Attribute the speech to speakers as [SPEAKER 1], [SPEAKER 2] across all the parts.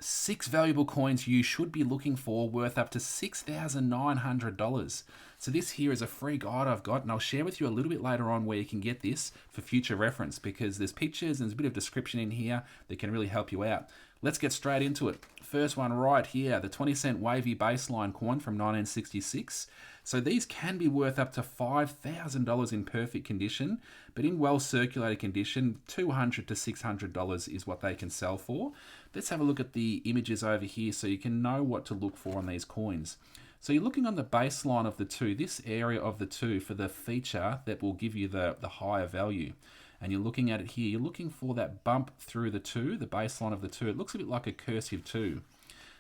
[SPEAKER 1] 6 valuable coins you should be looking for worth up to $6,900. So this here is a free guide I've got, and I'll share with you a little bit later on where you can get this for future reference, because there's pictures and there's a bit of description in here that can really help you out. Let's get straight into it. First one right here, the 20-cent wavy baseline coin from 1966. So these can be worth up to $5,000 in perfect condition, but in well-circulated condition, $200 to $600 is what they can sell for. Let's have a look at the images over here so you can know what to look for on these coins. So you're looking on the baseline of the two, this area of the two, for the feature that will give you the higher value. And you're looking at it here, you're looking for that bump through the two, the baseline of the two. It looks a bit like a cursive 2.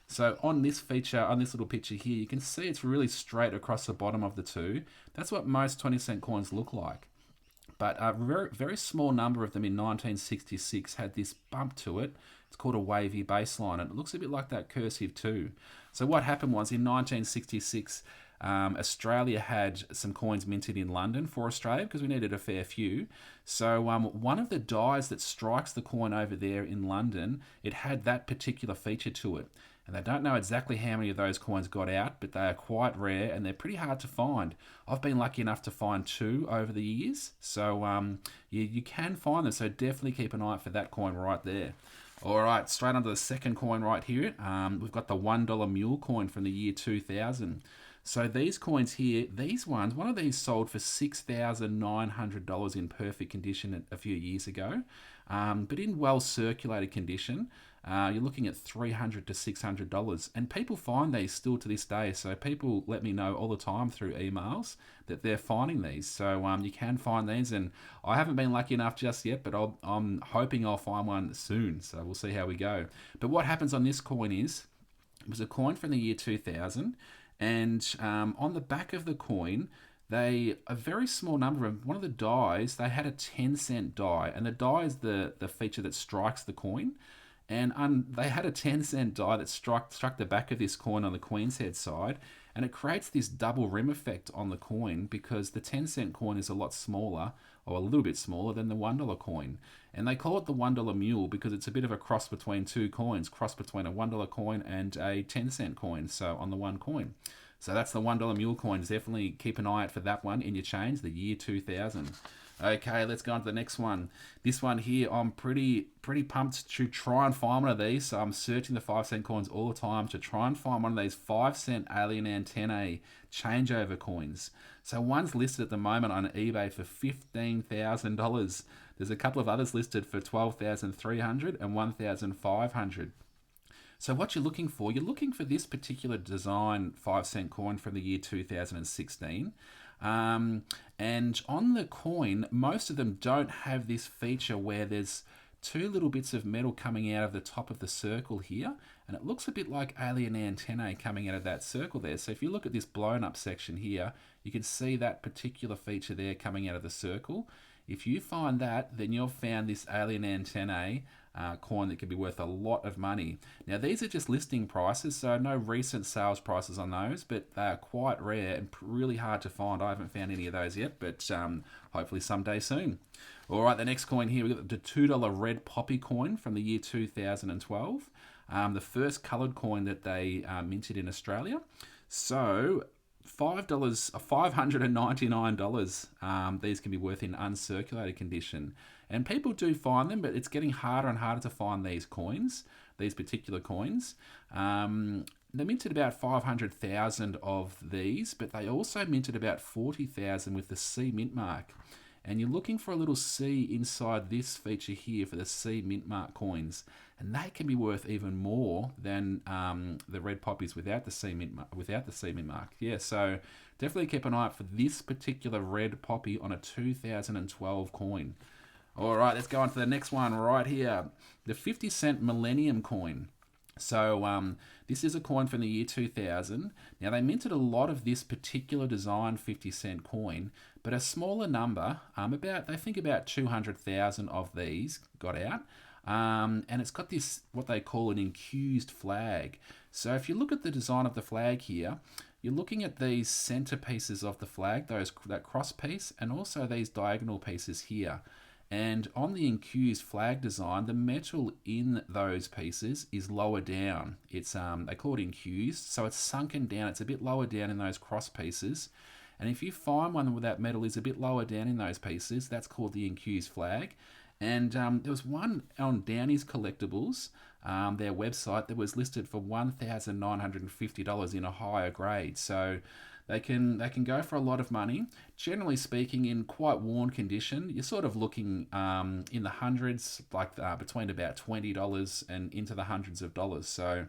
[SPEAKER 1] So on this feature, on this little picture here, you can see it's really straight across the bottom of the two. That's what most 20-cent coins look like. But a very, very small number of them in 1966 had this bump to it. It's called a wavy baseline, and it looks a bit like that cursive 2. So what happened was in 1966, Australia had some coins minted in London for Australia because we needed a fair few. So one of the dies that strikes the coin over there in London, it had that particular feature to it. And they don't know exactly how many of those coins got out, but they are quite rare and they're pretty hard to find. I've been lucky enough to find 2 over the years, so you can find them, so definitely keep an eye out for that coin right there. Alright, straight onto the second coin right here. We've got the $1 Mule coin from the year 2000. So these coins here, these ones, one of these sold for $6,900 in perfect condition a few years ago. But in well-circulated condition, you're looking at $300 to $600. And people find these still to this day. So people let me know all the time through emails that they're finding these. So you can find these. And I haven't been lucky enough just yet, but I'm hoping I'll find one soon. So we'll see how we go. But what happens on this coin is, it was a coin from the year 2000. And on the back of the coin, a very small number of one of the dies, they had a 10-cent die, and the die is the feature that strikes the coin. And they had a 10-cent die that struck the back of this coin on the Queen's Head side, and it creates this double rim effect on the coin because the 10-cent coin is a lot smaller, or a little bit smaller than the $1 coin. And they call it the $1 Mule because it's a bit of a cross between two coins, cross between a $1 coin and a 10-cent coin, so on the one coin. So that's the $1 Mule coins. Definitely keep an eye out for that one in your change, the year 2000. Okay, let's go on to the next one. This one here, I'm pretty pumped to try and find one of these. So I'm searching the 5-cent coins all the time to try and find one of these 5-cent alien antennae changeover coins. So one's listed at the moment on eBay for $15,000. There's a couple of others listed for $12,300 and $1,500. So what you're looking for this particular design 5-cent coin from the year 2016. And on the coin, most of them don't have this feature where there's 2 little bits of metal coming out of the top of the circle here, and it looks a bit like alien antennae coming out of that circle there. So if you look at this blown up section here, you can see that particular feature there coming out of the circle. If you find that, then you've found this alien antennae coin that could be worth a lot of money. Now these are just listing prices, so no recent sales prices on those, but they are quite rare and really hard to find. I haven't found any of those yet, but hopefully someday soon. Alright, the next coin here, we've got the $2 red poppy coin from the year 2012. The first coloured coin that they minted in Australia. So $599 these can be worth in uncirculated condition, and people do find them, but it's getting harder and harder to find these coins, these particular coins. They minted about 500,000 of these, but they also minted about 40,000 with the C mint mark. And you're looking for a little C inside this feature here for the C mint mark coins, and they can be worth even more than the red poppies without the C mint mark. Yeah, so definitely keep an eye out for this particular red poppy on a 2012 coin. All right, let's go on to the next one right here, the 50-cent Millennium coin. So this is a coin from the year 2000. Now they minted a lot of this particular design 50-cent coin, but a smaller number, they think about 200,000 of these got out. And it's got this, what they call an incused flag. So if you look at the design of the flag here, you're looking at these center pieces of the flag, that cross piece, and also these diagonal pieces here. And on the incused flag design, the metal in those pieces is lower down. It's they call it incused, so it's sunken down. It's a bit lower down in those cross pieces. And if you find one where that metal is a bit lower down in those pieces, that's called the incused flag. And there was one on Downey's Collectibles, their website, that was listed for $1,950 in a higher grade. So they can go for a lot of money. Generally speaking, in quite worn condition, you're sort of looking in the hundreds, like between about $20 and into the hundreds of dollars. So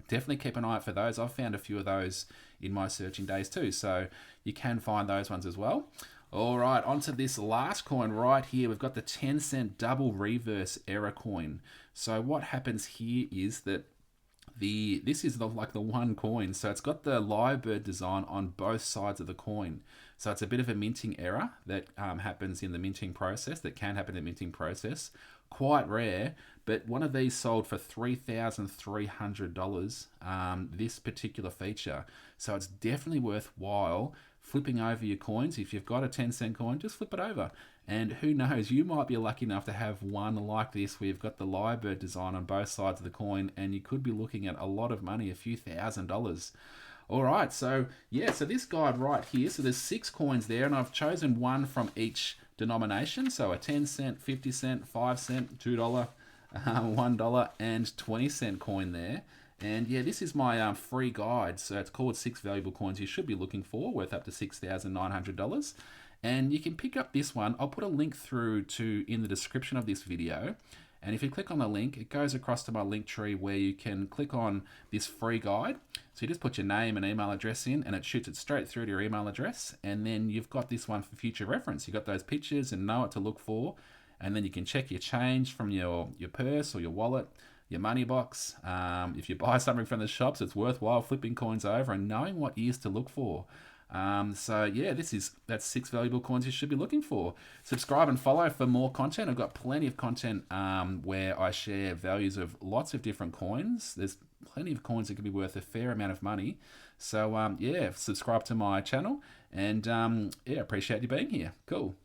[SPEAKER 1] definitely keep an eye out for those. I've found a few of those in my searching days too, so you can find those ones as well. All right, onto this last coin right here. We've got the 10-cent double reverse error coin. So what happens here is that this is like the one coin, so it's got the lyrebird design on both sides of the coin. So it's a bit of a minting error that happens in the minting process, that can happen in the minting process. Quite rare, but one of these sold for $3,300, this particular feature. So it's definitely worthwhile flipping over your coins. If you've got a 10-cent coin, just flip it over. And who knows, you might be lucky enough to have one like this where you've got the lyrebird design on both sides of the coin, and you could be looking at a lot of money, a few $1,000s. All right, so yeah, so this guide right here, so there's 6 coins there, and I've chosen one from each denomination. So a 10-cent, 50-cent, 5-cent, $2, $1, and 20-cent coin there. And yeah, this is my free guide. So it's called 6 valuable coins you should be looking for, worth up to $6,900. And you can pick up this one. I'll put a link through to in the description of this video. And if you click on the link, it goes across to my link tree where you can click on this free guide. So you just put your name and email address in, and it shoots it straight through to your email address. And then you've got this one for future reference. You've got those pictures and know what to look for. And then you can check your change from your purse or your wallet, your money box. If you buy something from the shops, it's worthwhile flipping coins over and knowing what ears to look for. So yeah, that's 6 valuable coins you should be looking for. Subscribe and follow for more content. I've got plenty of content where I share values of lots of different coins. There's plenty of coins that can be worth a fair amount of money. So yeah, subscribe to my channel, and yeah, appreciate you being here. Cool.